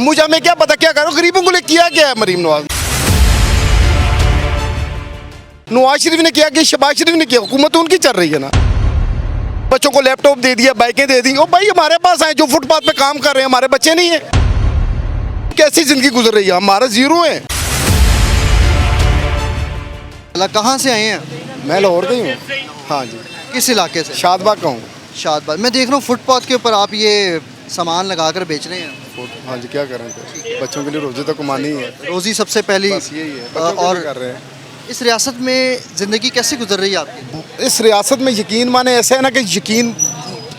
मुझे हमें क्या पता क्या करो, गरीबों को लिए किया क्या है मरीम नवाज। नवाज शरीफ ने किया कि शहबाज शरीफ ने किया, हुकूमत उनकी चल रही है ना। बच्चों को लैपटॉप दे दिया, बाइकें दे दी। ओ भाई हमारे पास आए जो फुटपाथ पे काम कर रहे हैं, हमारे बच्चे नहीं है। कैसी जिंदगी गुजर रही है, हमारा जीरो है। कहाँ से आए हैं? मैं लाहौर का ही हूँ। हाँ जी। किस इलाके से? शादबाग का हूँ। शादबाग। मैं देख रहा हूँ फुटपाथ के ऊपर आप ये सामान लगा कर बेच रहे हैं। हाँ जी, क्या करें फिर, बच्चों के लिए रोजी तो कमानी ही है। रोज़ी सबसे पहली। बस यही है, बच्चों के और लिए कर रहे हैं। इस रियासत में ज़िंदगी कैसे गुजर रही है आपकी? इस रियासत में यकीन माने ऐसे है ना कि यकीन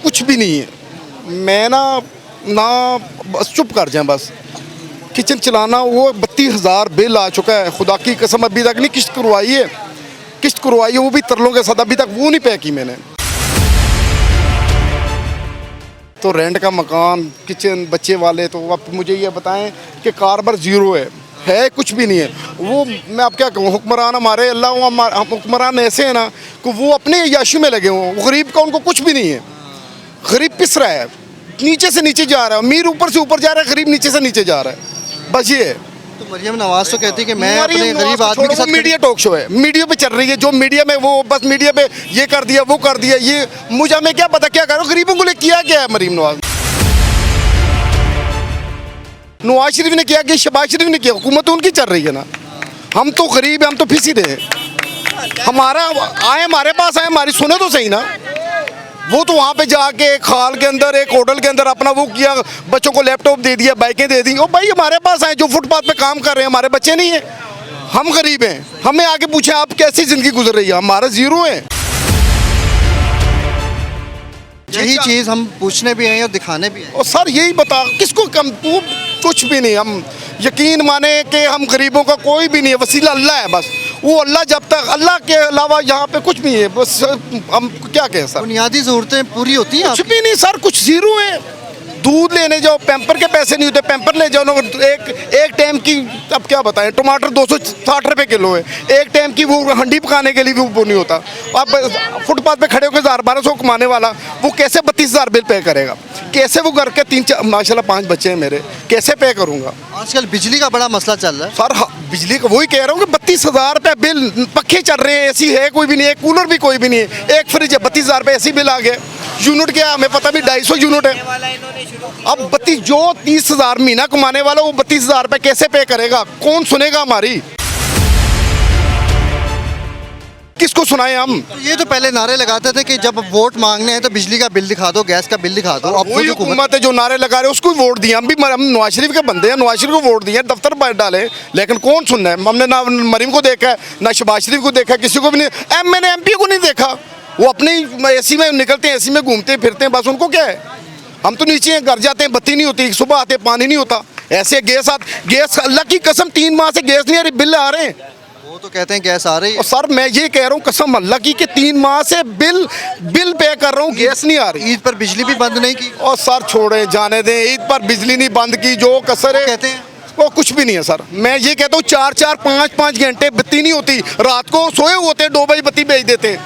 कुछ भी नहीं है। मैं ना बस चुप कर जाएं बस। किचन चलाना वो 32,000 बिल आ चुका है, खुदा की कसम अभी तक नहीं किस्त करवाई है। किस्त करवाई है वो भी तरलों के साथ, अभी तक वो नहीं पे की मैंने। तो रेंट का मकान, किचन, बच्चे वाले, तो अब मुझे ये बताएं कि कारबर ज़ीरो है कुछ भी नहीं है। वो मैं अब क्या कहूँ, हुक्मरान हमारे अल्लाह हुक्मरान ऐसे हैं ना कि वो अपने याशी में लगे हों। गरीब का उनको कुछ भी नहीं है। गरीब पिस रहा है, नीचे से नीचे जा रहा है। अमीर ऊपर से ऊपर जा रहा है, गरीब नीचे से नीचे जा रहा है। बस ये है। तो मरियम नवाज तो कहती है कि मैं अपने गरीब आदमी के साथ। मीडिया टॉक शो है, मीडिया पे चल रही है। जो मीडिया में वो बस मीडिया पे ये कर दिया वो कर दिया। ये मुझे हमें क्या पता क्या करो, गरीबों को लिए किया क्या है मरीम नवाज। नवाज शरीफ ने किया कि शहबाज शरीफ ने किया, हुकूमत उनकी चल रही है ना। हम तो गरीब हैं, हम तो फिसी रहे। हमारा आए, हमारे पास आए, हमारी सुने तो सही ना। वो तो वहाँ पे जाके एक खाल के अंदर, एक होटल के अंदर अपना वो किया, बच्चों को लैपटॉप दे दिया, बाइकें दे दी। ओ भाई हमारे पास आए जो फुटपाथ पे काम कर रहे हैं, हमारे बच्चे नहीं है। हम गरीब हैं, हमें आके पूछे आप कैसी जिंदगी गुजर रही है, हमारा जीरो है। यही चीज़ हम पूछने भी आए और दिखाने भी आए। और सर यही बता किसको कम, वो कुछ भी नहीं। हम यकीन माने कि हम गरीबों का कोई भी नहीं है, वसीला अल्लाह है बस। वो अल्लाह, जब तक अल्लाह के अलावा यहाँ पे कुछ नहीं है। बस हम क्या कहें सर, बुनियादी ज़रूरतें पूरी होती हैं कुछ आपकी? भी नहीं सर, कुछ जीरो है। दूध लेने जाओ, पैम्पर के पैसे नहीं होते, पैम्पर ले जाओ ना। एक टाइम की अब क्या बताएं, टमाटर 260 रुपये किलो है। एक टाइम की वो हंडी पकाने के लिए भी वो नहीं होता। अब फुटपाथ पे खड़े होकर 1,000-1,200 कमाने वाला वो कैसे 32,000 बिल पे करेगा? कैसे वो घर के 3-4 माशाल्लाह 5 बच्चे हैं मेरे, कैसे पे करूँगा? आजकल बिजली का बड़ा मसला चल रहा है सर। बिजली का वही कह रहा हूँ कि 32,000 रुपये बिल, पक्खे चल रहे हैं, एसी है कोई भी नहीं है, कूलर भी कोई भी नहीं है, एक फ्रिज है, 32,000 रुपये एसी बिल आ गया। यूनिट क्या है हमें पता भी, 250 यूनिट है। अब 32 जो 30,000 महीना कमाने वाला वो 32,000 रुपये कैसे पे करेगा? कौन सुनेगा हमारी? किसको सुनाए हम? ये तो पहले नारे लगाते थे कि जब वोट मांगने हैं तो बिजली का बिल दिखा दो, गैस का बिल दिखा दो। अब वही हुकूमत है जो नारे लगा रहे हैं, उसको वोट दिया। हम भी हम नवाज शरीफ के बंदे हैं, नवाज शरीफ को वोट दिए, दफ्तर पर डाले, लेकिन कौन सुनना है? हमने ना मरीम को देखा है, ना शहबाज शरीफ को देखा, किसी को भी नहीं। मैंने MP को नहीं देखा। वो अपने एसी में निकलते हैं, एसी में घूमते फिरते हैं, बस उनको क्या है। हम तो नीचे घर जाते हैं, बत्ती नहीं होती, सुबह आते पानी नहीं होता। ऐसे गैस अल्लाह की कसम 3 माह से गैस नहीं आ रही, बिल आ रहे हैं। वो तो कहते हैं गैस आ रही है। और सर मैं ये कह रहा हूँ कसम अल्लाह की कि 3 माह से बिल पे कर रहा हूँ, गैस नहीं आ रही। ईद पर बिजली भी बंद नहीं की। और सर छोड़े जाने दें, ईद पर बिजली नहीं बंद की, जो कसर है कहते हैं वो कुछ भी नहीं है सर। मैं ये कहता हूँ 4-4, 5-5 घंटे बत्ती नहीं होती, रात को सोए होते 2 बजे बत्ती भेज देते,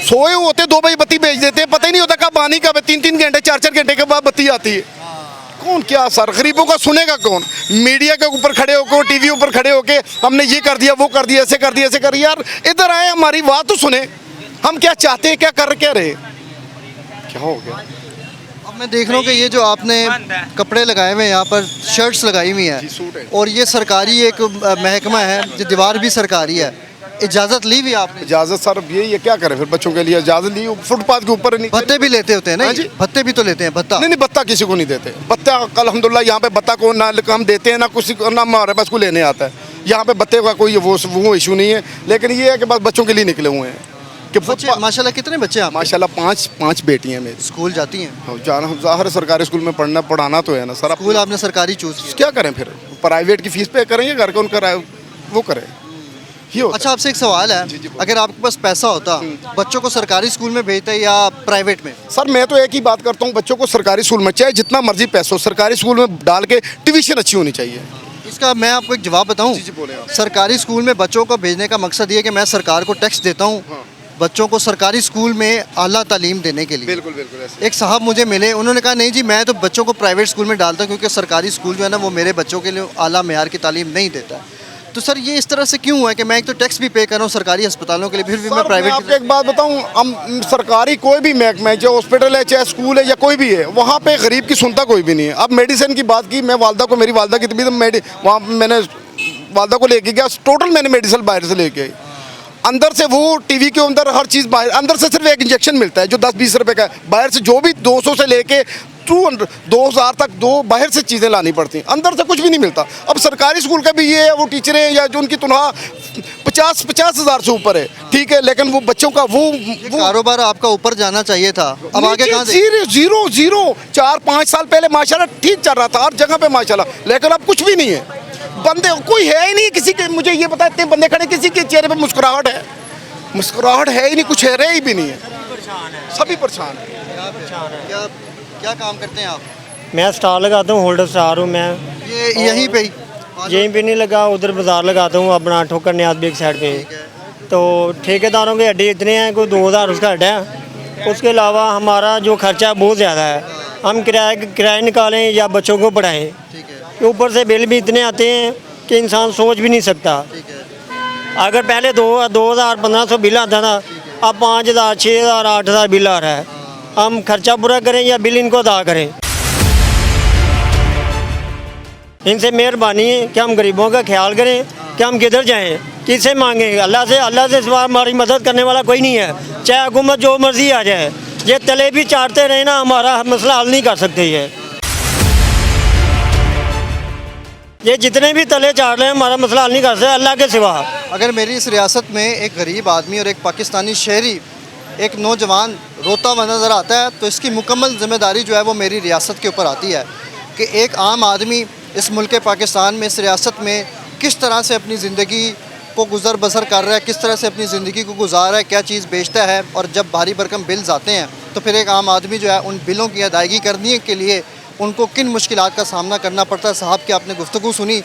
सोए होते 2 बजे बत्ती भेज देते, पता ही नहीं होता कब पानी का 3-3 घंटे 4-4 घंटे के बाद बत्ती आती है। कौन क्या सर, गरीबों का सुनेगा कौन? मीडिया के ऊपर खड़े होकर, टीवी ऊपर खड़े होकर हमने ये कर दिया वो कर दिया, ऐसे कर दिया ऐसे कर दिया। यार इधर आए, हमारी बात तो सुने। हम क्या चाहते हैं, क्या कर क्या रहे, क्या हो गया? अब मैं देख रहा हूँ कि ये जो आपने कपड़े लगाए हुए हैं, यहाँ पर शर्ट्स लगाई हुई हैं, और ये सरकारी एक महकमा है, जो दीवार भी सरकारी है। इजाज़त ली भी आपने? इजाज़त सर यही है, क्या करें फिर बच्चों के लिए इजाज़त ली। फुटपाथ के ऊपर नहीं, भत्ते भी लेते होते हैं ना? हाँ जी, भत्ते भी तो लेते हैं। भत्ता नहीं, भत्ता किसी को नहीं देते। भत्ता अल्हम्दुलिल्लाह यहाँ पे भत्ता को ना हम देते हैं, ना किसी को, ना हमारे पास को लेने आता है। यहाँ पे भत्ते का कोई वो इशू नहीं है, लेकिन ये है कि बस बच्चों के लिए निकले हुए हैं कि बच्चे। माशाल्लाह कितने बच्चे हैं आपके? माशाल्लाह 5 बेटियाँ मेरी। स्कूल जाती हैं? हाँ, जाना ज़ाहिर सरकारी स्कूल में पढ़ाना तो है ना सर। स्कूल आपने सरकारी चूज़ किया, क्या करें फिर? प्राइवेट की फीस पे करेंगे, घर का उनका वो करें। अच्छा आपसे एक सवाल है, अगर आपके पास पैसा होता बच्चों को सरकारी स्कूल में भेजते या प्राइवेट में? सर मैं तो एक ही बात करता हूँ, बच्चों को सरकारी स्कूल में, चाहे जितना मर्जी पैसा हो, सरकारी स्कूल में डाल के ट्यूशन अच्छी होनी चाहिए। इसका मैं आपको एक जवाब बताऊं। जी बोले आप। सरकारी स्कूल में बच्चों को भेजने का मकसद ये है कि मैं सरकार को टैक्स देता हूँ, बच्चों को सरकारी स्कूल में आला तालीम देने के लिए। बिल्कुल बिल्कुल ऐसे। एक साहब मुझे मिले, उन्होंने कहा नहीं जी मैं तो बच्चों को प्राइवेट स्कूल में डालता हूँ क्योंकि सरकारी स्कूल जो है ना वो मेरे बच्चों के लिए आला मेयार की तालीम नहीं देता है। तो सर ये इस तरह से क्यों है कि मैं एक तो टैक्स भी पे कर रहा हूँ सरकारी अस्पतालों के लिए, फिर भी मैं सर, प्राइवेट आपको एक बात बताऊं, हम सरकारी कोई भी महकमा है, चाहे हॉस्पिटल है चाहे स्कूल है या कोई भी है, वहाँ पे गरीब की सुनता कोई भी नहीं है। अब मेडिसिन की बात की, मैं वालदा को, मेरी वालदा की तबीयत, वहाँ मैंने वालदा को लेके गया, टोटल मैंने मेडिसिन बाहर से लेके आई। अंदर से वो टीवी के अंदर हर चीज़ बाहर, अंदर से सिर्फ एक इंजेक्शन मिलता है जो 10-20 रुपए का है। बाहर से जो भी 200 से लेके 2000 तक बाहर से चीज़ें लानी पड़ती हैं, अंदर से कुछ भी नहीं मिलता। अब सरकारी स्कूल का भी ये है, वो टीचरें या जो उनकी तनख्वाह 50 हज़ार से ऊपर है, ठीक है, लेकिन वो बच्चों का वो कारोबार आपका ऊपर जाना चाहिए था, अब आगे कहाँ से? जीरो 4-5 साल पहले माशाल्लाह ठीक चल रहा था हर जगह पे माशाल्लाह, लेकिन अब कुछ भी नहीं है। बंदे कोई है ही नहीं किसी के, मुझे ये पता है इतने बंदे खड़े, किसी के चेहरे पे मुस्कुराहट है ही नहीं, कुछ है रहे ही भी नहीं है, सभी परेशान है। क्या काम करते हैं आप? मैं स्टाल लगाता हूँ, होल्डर स्टार हूँ मैं। ये यहीं पे ही? यहीं पे नहीं लगा, उधर बाजार लगाता हूँ अपना, ठोकर न्याज भी एक साइड पे। तो ठेकेदारों के अड्डे इतने हैं, कोई 2000 उसका अड्डा है, उसके अलावा हमारा जो खर्चा बहुत ज़्यादा है, हम किराए निकालें या बच्चों को पढ़ाएं, ऊपर से बिल भी इतने आते हैं कि इंसान सोच भी नहीं सकता। अगर पहले 2000 1500 बिल आता था, अब 5000 6000 8000 बिल आ रहा है। हम खर्चा पूरा करें या बिल इनको अदा करें? इनसे मेहरबानी है कि हम गरीबों का ख्याल करें कि हम किधर जाएं, किससे मांगें? अल्लाह से सिवा हमारी मदद करने वाला कोई नहीं है, चाहे हुकूमत जो मर्जी आ जाए। ये तले भी चाटते रहे ना, हमारा मसला हल नहीं कर सकते। ये जितने भी तले चाट रहे हैं हमारा मसला हल नहीं कर सकते अल्लाह के सिवा। अगर मेरी इस रियासत में एक गरीब आदमी और एक पाकिस्तानी शहरी, एक नौजवान रोता हुआ नज़र आता है, तो इसकी मुकम्मल ज़िम्मेदारी जो है वो मेरी रियासत के ऊपर आती है कि एक आम आदमी इस मुल्क पाकिस्तान में, इस रियासत में किस तरह से अपनी ज़िंदगी को गुज़र बसर कर रहा है, किस तरह से अपनी ज़िंदगी को गुजार रहा है, क्या चीज़ बेचता है। और जब भारी भरकम बिल्स आते हैं तो फिर एक आम आदमी जो है उन बिलों की अदायगी करने के लिए उनको किन मुश्किलात का सामना करना पड़ता है। साहब की आपने गुफ्तगू सुनी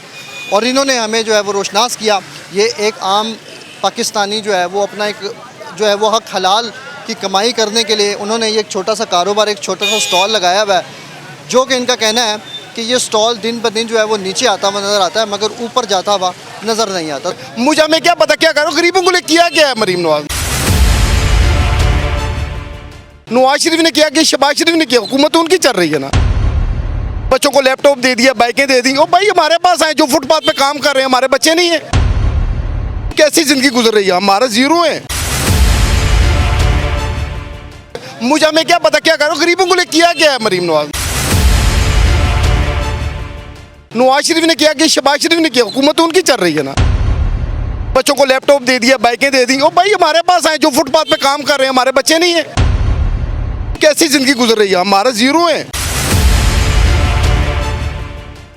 और इन्होंने हमें जो है वो रोशनास किया। ये एक आम पाकिस्तानी जो है वो अपना एक जो है वो हक हलाल की कमाई करने के लिए उन्होंने ये एक छोटा सा कारोबार, एक छोटा सा स्टॉल लगाया हुआ है, जो कि इनका कहना है कि ये स्टॉल दिन ब दिन जो है वो नीचे आता हुआ नज़र आता है, मगर ऊपर जाता हुआ नज़र नहीं आता। मुझे हमें क्या पता क्या करो, गरीबों को लिए किया क्या है मरीम नवाज शरीफ ने किया कि शहबाज शरीफ ने किया, हुकूमत तो उनकी चल रही है ना। बच्चों को लैपटॉप दे दिया, बाइकें दे दी। ओ भाई हमारे पास आए जो फुटपाथ पे काम कर रहे हैं, हमारे बच्चे नहीं है, कैसी जिंदगी गुजर रही है, हमारा जीरो है। मुझे हमें क्या पता क्या करो, गरीबों को लिए किया क्या है मरीम नवाज शरीफ ने किया कि शहबाज शरीफ ने किया, हुकूमत तो उनकी चल रही है ना। बच्चों को लैपटॉप दे दिया, बाइकें दे दी। ओ भाई हमारे पास आए जो फुटपाथ पे काम कर रहे हैं, हमारे बच्चे नहीं है, कैसी जिंदगी गुजर रही है, हमारा जीरो है।